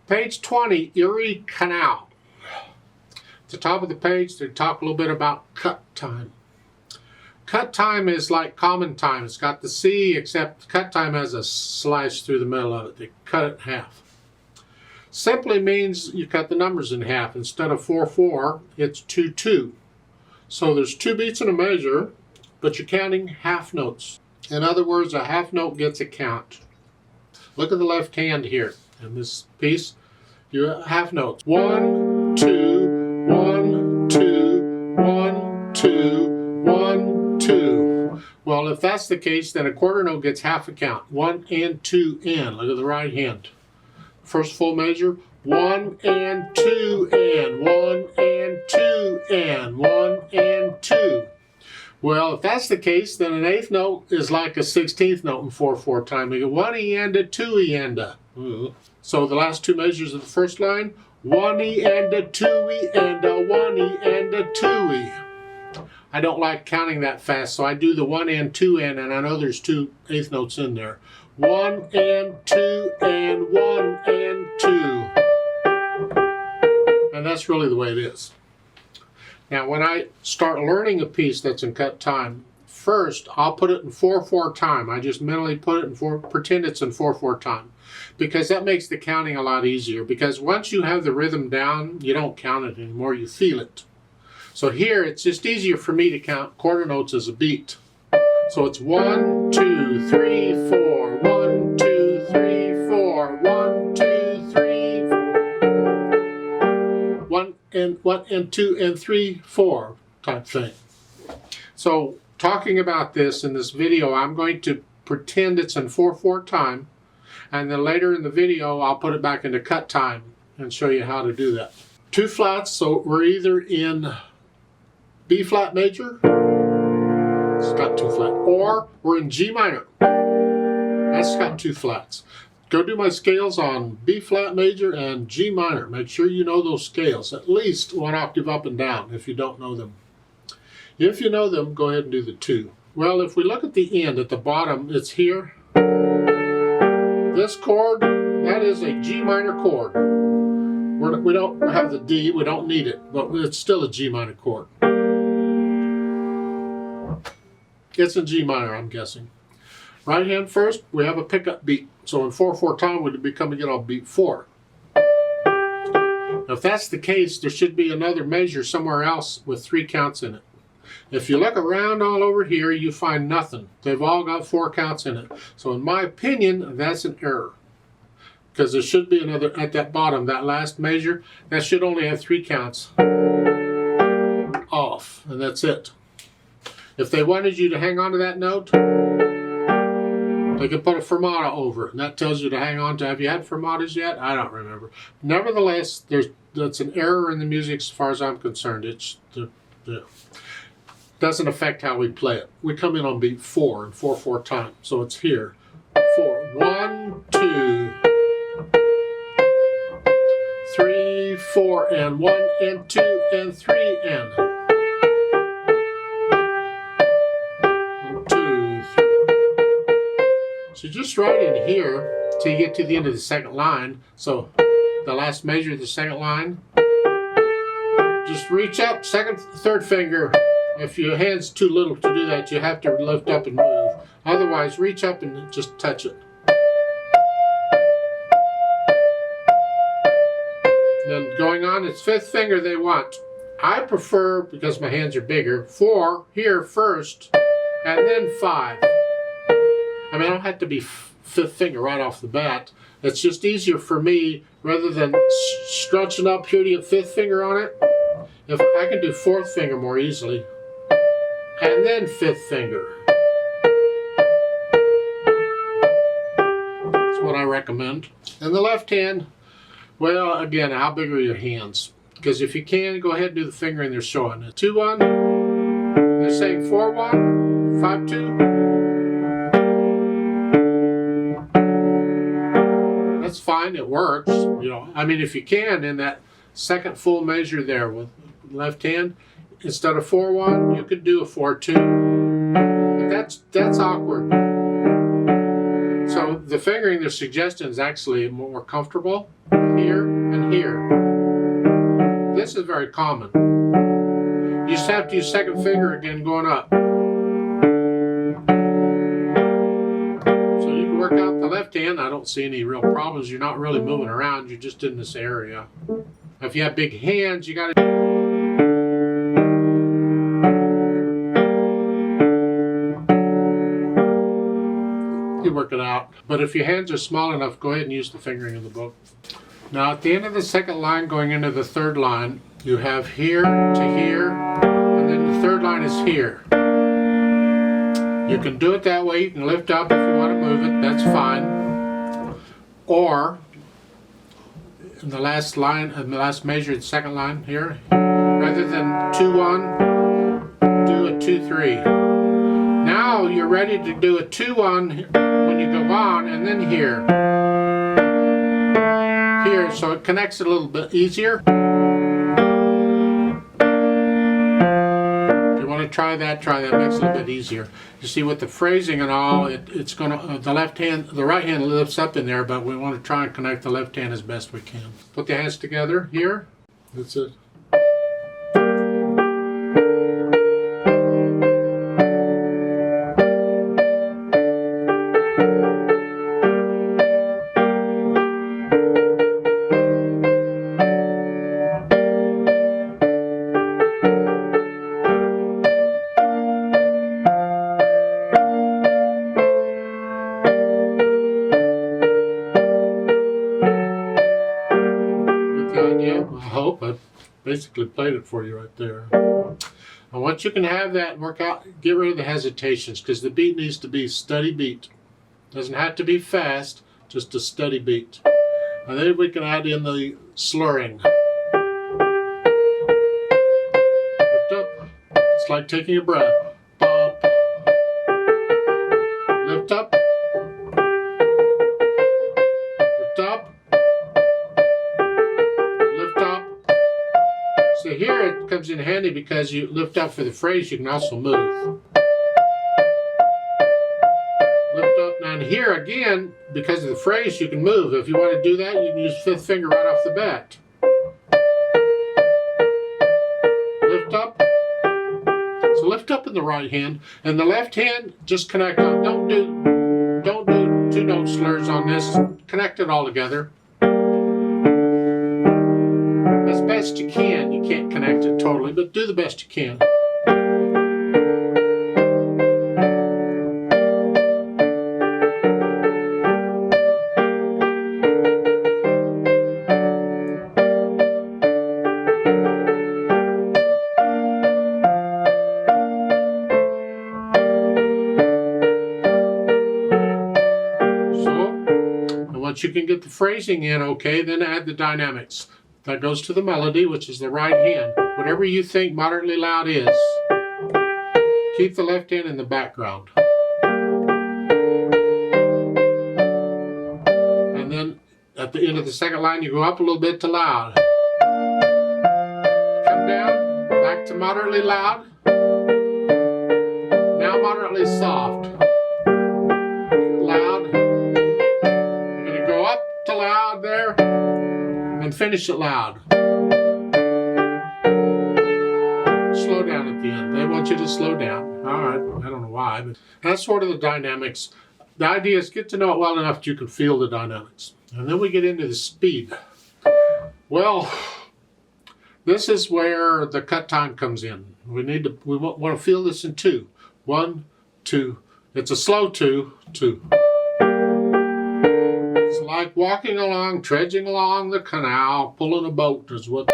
Page 20, Erie Canal. At the top of the page, they talk a little bit about cut time. Cut time is like common time. It's got the C, except cut time has a slash through the middle of it. They cut it in half. Simply means you cut the numbers in half. Instead of 4/4, it's 2/2. So there's 2 beats in a measure, but you're counting half notes. In other words, a half note gets a count. Look at the left hand here. In this piece, you have half notes. 1, 2, 1, 2, 1, 2, 1, 2. Well, if that's the case, then a quarter note gets half a count. 1 and 2 and. Look at the right hand. First full measure, 1 and 2 and. 1 and 2 and. 1 and 2. Well, if that's the case, then an eighth note is like a 16th note in 4/4 time. We get 1e and a 2e and a. So the last 2 measures of the first line, 1e and a 2e and a 1e and a 2e. I don't like counting that fast, so I do the 1 and 2 and I know there's 2 eighth notes in there. 1 and 2 and 1 and 2. And that's really the way it is. Now, when I start learning a piece that's in cut time, first I'll put it in 4/4 time. I just mentally put it in pretend it's in 4/4 time, because that makes the counting a lot easier. Because once you have the rhythm down, you don't count it anymore, you feel it. So here it's just easier for me to count quarter notes as a beat. So it's 1, 2, 3, 4, 1, 2, 3, 4, 1, 2, 3, 1 and 2 and 3, 4 type thing. So talking about this in this video, I'm going to pretend it's in 4/4 time, and then later in the video I'll put it back into cut time and show you how to do that. 2 flats, so we're either in B flat major, it's got 2 flats, or we're in G minor, that's got 2 flats. Go do my scales on B flat major and G minor. Make sure you know those scales, at least 1 octave up and down if you don't know them. If you know them, go ahead and do the 2. Well, if we look at the end, at the bottom, it's here. This chord, that is a G minor chord. We don't have the D, we don't need it, but it's still a G minor chord. It's in G minor, I'm guessing. Right hand first, we have a pickup beat. So in 4/4 time, we'd be coming in on beat 4. Now, if that's the case, there should be another measure somewhere else with 3 counts in it. If you look around all over here, you find nothing. They've all got 4 counts in it. So in my opinion, that's an error. Because there should be another, at that bottom, that last measure, that should only have 3 counts off, and that's it. If they wanted you to hang on to that note, they could put a fermata over it, and that tells you to hang on to. Have you had fermatas yet? I don't remember. Nevertheless, that's an error in the music as far as I'm concerned. It doesn't affect how we play it. We come in on beat 4 in 4/4 time, so it's here. 4, 1, 2, 3, 4, and 1 and 2 and 3 and. So just right in here till you get to the end of the second line. So the last measure of the second line, just reach up, second, third finger. If your hand's too little to do that, you have to lift up and move. Otherwise, reach up and just touch it. Then going on, it's 5th finger they want. I prefer, because my hands are bigger, 4 here first, and then 5. I mean, I don't have to be 5th finger right off the bat. It's just easier for me, rather than scrunching up here to get 5th finger on it. If I can do 4th finger more easily, and then 5th finger. That's what I recommend. And the left hand, well, again, how big are your hands? Because if you can, go ahead and do the fingering they're showing. 2-1, they're saying 4-1, 5-2. That's fine, it works. You know, I mean, if you can, in that second full measure there with left hand, instead of 4-1, you could do a 4-2. But that's awkward. So the fingering they're suggesting is actually more comfortable. here, and here. This is very common. You just have to use second finger again going up. So you can work out the left hand. I don't see any real problems. You're not really moving around. You're just in this area. If you have big hands, you got to... You work it out. But if your hands are small enough, go ahead and use the fingering in the book. Now at the end of the second line going into the third line, you have here to here, and then the third line is here. You can do it that way. You can lift up if you want to move it, that's fine. Or in the last line, in the last measure, the second line here, rather than 2-1, do a 2-3. Now you're ready to do a 2-1 when you go on, and then here. Here, so it connects it a little bit easier. If you want to try that, makes it a little bit easier. You see with the phrasing and all, it's gonna, the right hand lifts up in there, but we want to try and connect the left hand as best we can. Put the hands together here. That's it. I hope I basically played it for you right there. And once you can have that work out, get rid of the hesitations, because the beat needs to be steady beat. Doesn't have to be fast, just a steady beat. And then we can add in the slurring. Lift up. It's like taking a breath. Bump. Lift up. Lift up. So here it comes in handy because you lift up for the phrase, you can also move. Lift up, and here again, because of the phrase, you can move. If you want to do that, you can use fifth finger right off the bat. Lift up. So lift up in the right hand, and the left hand, just connect on. Don't do two-note slurs on this. Connect it all together. As best you can. You can't connect it totally, but do the best you can. Once you can get the phrasing in okay, then add the dynamics. That goes to the melody, which is the right hand. Whatever you think moderately loud is, keep the left hand in the background. And then at the end of the second line, you go up a little bit to loud. Come down, back to moderately loud. Now moderately soft. Loud. You're going to go up to loud there. And finish it loud. Slow down at the end. They want you to slow down. All right, I don't know why, but that's sort of the dynamics. The idea is get to know it well enough that you can feel the dynamics. And then we get into the speed. Well, this is where the cut time comes in. We want to feel this in 2. 1, 2. It's a slow 2, 2. It's like walking along, trudging along the canal, pulling a boat is what.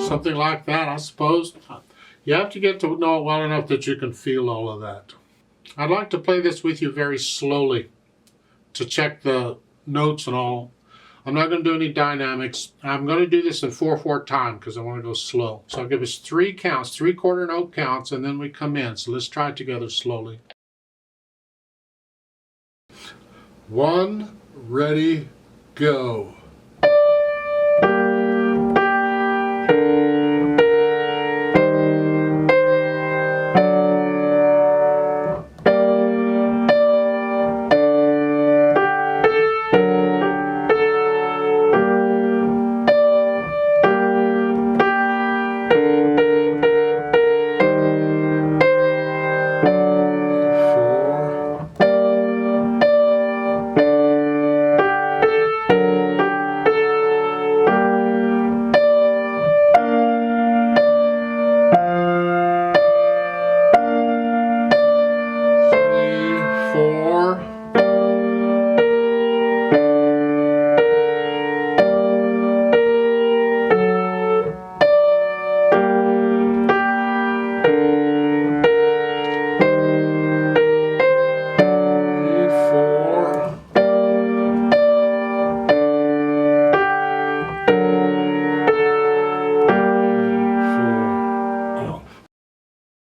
Something like that, I suppose. You have to get to know it well enough that you can feel all of that. I'd like to play this with you very slowly. to check the notes and all. I'm not going to do any dynamics. I'm going to do this in 4/4 time because I want to go slow. So I'll give us 3 counts, 3/4 note counts, and then we come in. So let's try it together slowly. 1, ready, go.